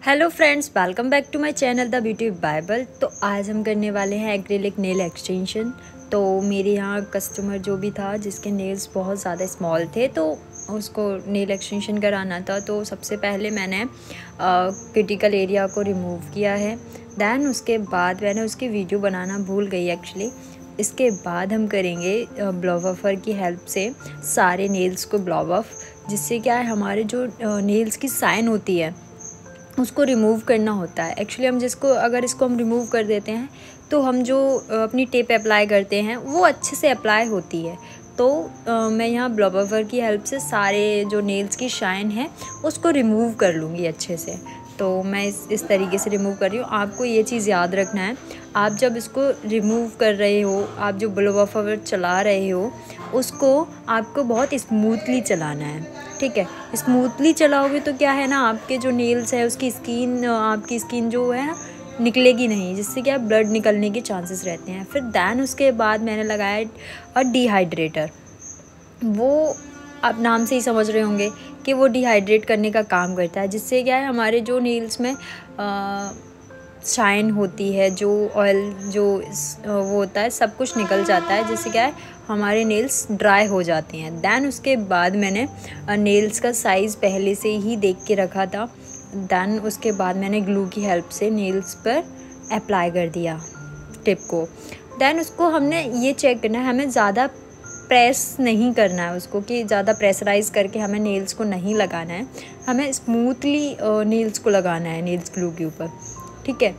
Hello friends, welcome back to my channel the beauty bible. तो आज हम करने वाले हैं एक्रिलिक नेल एक्सटेंशन। तो मेरे यहाँ कस्टमर जो भी था जिसके नेल्स बहुत ज़्यादा स्मॉल थे तो उसको नेल एक्सटेंशन कराना था। तो सबसे पहले मैंने क्रिटिकल एरिया को रिमूव किया है। दैन उसके बाद मैंने उसकी वीडियो बनाना भूल गई एक्चुअली। इसके बाद हम करेंगे ब्लोवफर की हेल्प से सारे नेल्स को ब्लॉव ऑफ, जिससे क्या है हमारे जो नेल्स की साइन होती है उसको रिमूव करना होता है। एक्चुअली हम अगर इसको हम रिमूव कर देते हैं तो हम जो अपनी टेप अप्लाई करते हैं वो अच्छे से अप्लाई होती है। तो मैं यहाँ ब्लोवफर की हेल्प से सारे जो नेल्स की शाइन है उसको रिमूव कर लूँगी अच्छे से। तो मैं इस तरीके से रिमूव कर रही हूँ। आपको ये चीज़ याद रखना है, आप जब इसको रिमूव कर रहे हो, आप जो ब्लोवफर चला रहे हो उसको आपको बहुत स्मूथली चलाना है, ठीक है। स्मूथली चलाओगे तो क्या है ना, आपके जो नेल्स है उसकी आपकी स्किन जो है ना निकलेगी नहीं, जिससे क्या ब्लड निकलने के चांसेस रहते हैं। फिर दैन उसके बाद मैंने लगाया डिहाइड्रेटर। वो आप नाम से ही समझ रहे होंगे कि वो डिहाइड्रेट करने का काम करता है, जिससे क्या है हमारे जो नेल्स में शाइन होती है, जो ऑयल जो वो होता है सब कुछ निकल जाता है, जिससे क्या है हमारे नेल्स ड्राई हो जाते हैं। दैन उसके बाद मैंने नेल्स का साइज़ पहले से ही देख के रखा था। दैन उसके बाद मैंने ग्लू की हेल्प से नेल्स पर अप्लाई कर दिया टिप को। दैन उसको हमने ये चेक करना है, हमें ज़्यादा प्रेस नहीं करना है उसको, कि ज़्यादा प्रेशराइज़ करके हमें नेल्स को नहीं लगाना है, हमें स्मूथली नेल्स को लगाना है नेल्स ग्लू के ऊपर, ठीक है।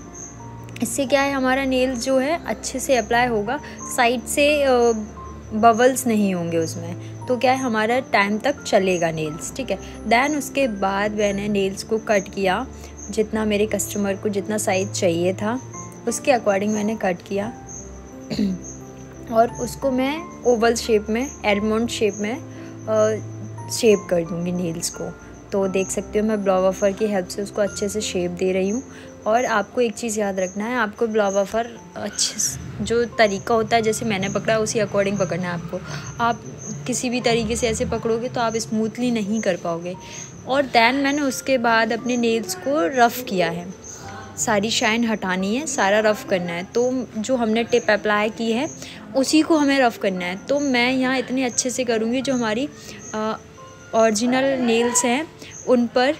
इससे क्या है हमारा नेल्स जो है अच्छे से अप्लाई होगा, साइड से बबल्स नहीं होंगे उसमें, तो क्या है हमारा टाइम तक चलेगा नेल्स, ठीक है। दैन उसके बाद मैंने नेल्स को कट किया, जितना मेरे कस्टमर को जितना साइज़ चाहिए था उसके अकॉर्डिंग मैंने कट किया और उसको मैं ओवल शेप में, एलमंड शेप में शेप कर दूँगी नेल्स को। तो देख सकते हो मैं ब्लोवफर की हेल्प से उसको अच्छे से शेप दे रही हूँ। और आपको एक चीज़ याद रखना है, आपको ब्लोवफर अच्छे जो तरीका होता है जैसे मैंने पकड़ा उसी अकॉर्डिंग पकड़ना है आपको। आप किसी भी तरीके से ऐसे पकड़ोगे तो आप स्मूथली नहीं कर पाओगे। और दैन मैंने उसके बाद अपने नेल्स को रफ़ किया है, सारी शाइन हटानी है, सारा रफ़ करना है। तो जो हमने टिप अप्लाई की है उसी को हमें रफ़ करना है। तो मैं यहाँ इतने अच्छे से करूँगी, जो हमारी ओरिजिनल नेल्स हैं उन पर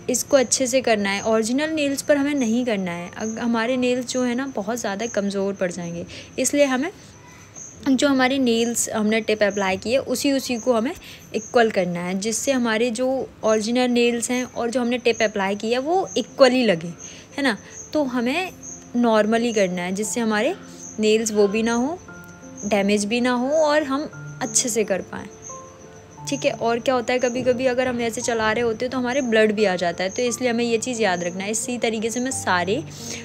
इसको अच्छे से करना है। ओरिजिनल नेल्स पर हमें नहीं करना है, हमारे नेल्स जो है ना बहुत ज़्यादा कमज़ोर पड़ जाएंगे, इसलिए हमें जो हमारे नेल्स हमने टिप अप्लाई की है उसी को हमें इक्वल करना है, जिससे हमारे जो ओरिजिनल नेल्स हैं और जो हमने टिप अप्लाई की है वो इक्वली लगे, है ना। तो हमें नॉर्मली करना है, जिससे हमारे नेल्स वो भी ना हो, डैमेज भी ना हो और हम अच्छे से कर पाएँ, ठीक है। और क्या होता है कभी कभी अगर हम ऐसे चला रहे होते हैं तो हमारे ब्लड भी आ जाता है, तो इसलिए हमें ये चीज़ याद रखना है। इसी तरीके से मैं सारे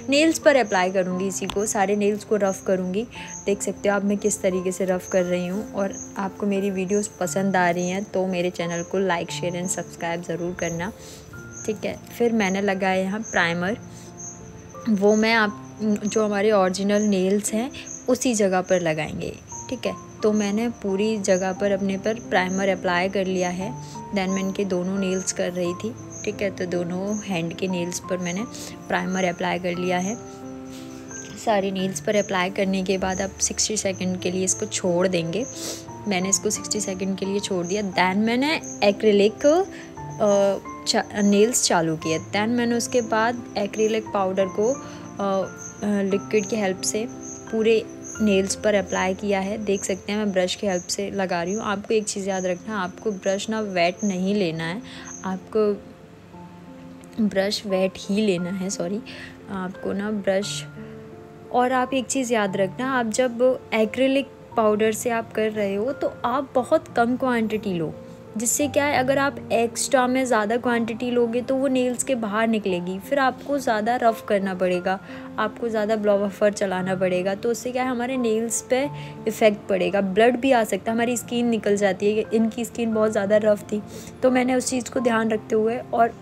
नेल्स पर अप्लाई करूँगी, इसी को सारे नेल्स को रफ़ करूँगी। देख सकते हो आप मैं किस तरीके से रफ़ कर रही हूँ। और आपको मेरी वीडियोस पसंद आ रही हैं तो मेरे चैनल को लाइक, शेयर एंड सब्सक्राइब ज़रूर करना, ठीक है। फिर मैंने लगाया यहाँ प्राइमर, वो मैं जो हमारे ओरिजिनल नेल्स हैं उसी जगह पर लगाएंगे, ठीक है। तो मैंने पूरी जगह पर अपने पर प्राइमर अप्लाई कर लिया है। दैन मैं इनके दोनों नेल्स कर रही थी, ठीक है। तो दोनों हैंड के नेल्स पर मैंने प्राइमर अप्लाई कर लिया है। सारे नेल्स पर अप्लाई करने के बाद आप 60 सेकंड के लिए इसको छोड़ देंगे। मैंने इसको 60 सेकंड के लिए छोड़ दिया। दैन मैंने एक्रिलिक नेल्स चालू किए। दैन मैंने उसके बाद एक्रिलिक पाउडर को लिक्विड की हेल्प से पूरे नेल्स पर अप्लाई किया है। देख सकते हैं मैं ब्रश की हेल्प से लगा रही हूँ। आपको एक चीज़ याद रखना है, आपको ब्रश ना वेट नहीं लेना है, आपको ब्रश वेट ही लेना है, सॉरी, आपको ना ब्रश। और आप एक चीज़ याद रखना, आप जब एक्रिलिक पाउडर से आप कर रहे हो तो आप बहुत कम क्वांटिटी लो, जिससे क्या है अगर आप एक्स्ट्रा में ज़्यादा क्वांटिटी लोगे तो वो नेल्स के बाहर निकलेगी, फिर आपको ज़्यादा रफ़ करना पड़ेगा, आपको ज़्यादा ब्लोवफर चलाना पड़ेगा। तो उससे क्या है हमारे नेल्स पे इफ़ेक्ट पड़ेगा, ब्लड भी आ सकता है, हमारी स्किन निकल जाती है। इनकी स्किन बहुत ज़्यादा रफ़ थी, तो मैंने उस चीज़ को ध्यान रखते हुए और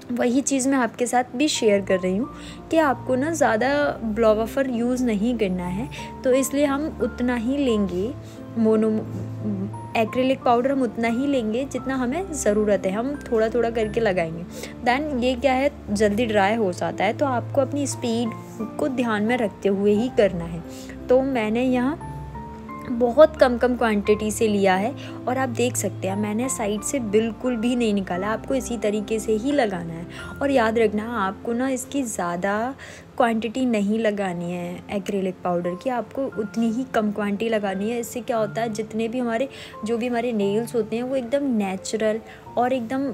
वही चीज़ मैं आपके साथ भी शेयर कर रही हूँ कि आपको ना ज़्यादा ब्लोवफर यूज़ नहीं करना है, तो इसलिए हम उतना ही लेंगे मोनो एक्रिलिक पाउडर हम उतना ही लेंगे जितना हमें ज़रूरत है, हम थोड़ा थोड़ा करके लगाएंगे। दैन ये क्या है, जल्दी ड्राई हो जाता है, तो आपको अपनी स्पीड को ध्यान में रखते हुए ही करना है। तो मैंने यहाँ बहुत कम क्वांटिटी से लिया है और आप देख सकते हैं मैंने साइड से बिल्कुल भी नहीं निकाला, आपको इसी तरीके से ही लगाना है। और याद रखना आपको ना इसकी ज़्यादा क्वांटिटी नहीं लगानी है एक्रिलिक पाउडर की, आपको उतनी ही कम क्वांटिटी लगानी है। इससे क्या होता है, जितने भी हमारे नेल्स होते हैं वो एकदम नेचुरल और एकदम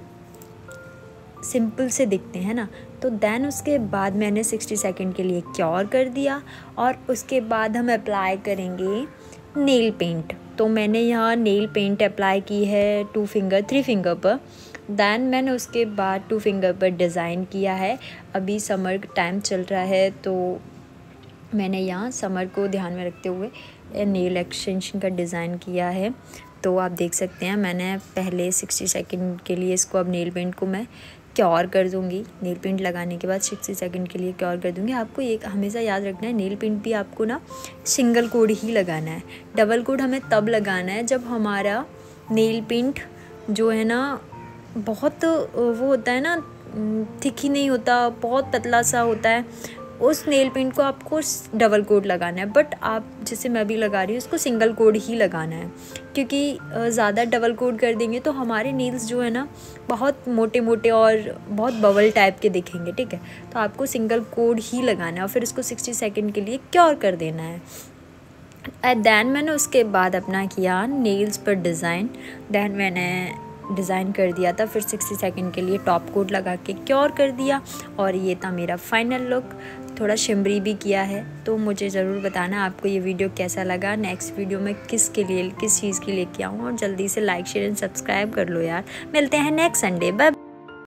सिंपल से दिखते हैं ना। तो दैन उसके बाद मैंने 60 सेकंड के लिए क्योर कर दिया और उसके बाद हम अप्लाई करेंगे नेल पेंट। तो मैंने यहाँ नेल पेंट अप्लाई की है 3 फिंगर पर। दैन मैंने उसके बाद 2 फिंगर पर डिज़ाइन किया है। अभी समर टाइम चल रहा है तो मैंने यहाँ समर को ध्यान में रखते हुए नेल एक्सटेंशन का डिज़ाइन किया है। तो आप देख सकते हैं मैंने पहले 60 सेकंड के लिए इसको, अब नेल पेंट को मैं क्योर कर दूँगी। नेल पेंट लगाने के बाद 60 सेकंड के लिए क्योर कर दूँगी। आपको ये हमेशा याद रखना है, नेल पेंट भी आपको ना सिंगल कोड ही लगाना है। डबल कोड हमें तब लगाना है जब हमारा नेल पेंट जो है ना बहुत वो होता है ना, थिक ही नहीं होता, बहुत पतला सा होता है, उस नेल पेंट को आपको डबल कोड लगाना है। बट आप जैसे मैं भी लगा रही हूँ उसको सिंगल कोड ही लगाना है, क्योंकि ज़्यादा डबल कोड कर देंगे तो हमारे नेल्स जो है ना बहुत मोटे मोटे और बहुत बबल टाइप के दिखेंगे। ठीक है, तो आपको सिंगल कोड ही लगाना है और फिर इसको 60 सेकंड के लिए क्योर कर देना है। दैन मैंने उसके बाद अपना किया नेल्स पर डिज़ाइन। दैन मैंने डिज़ाइन कर दिया था, फिर 60 सेकंड के लिए टॉप कोट लगा के क्योर कर दिया और ये था मेरा फाइनल लुक। थोड़ा शिमरी भी किया है। तो मुझे ज़रूर बताना आपको ये वीडियो कैसा लगा। नेक्स्ट वीडियो में किस चीज़ की लेके आऊँ, और जल्दी से लाइक शेयर एंड सब्सक्राइब कर लो यार। मिलते हैं नेक्स्ट संडे, बाय।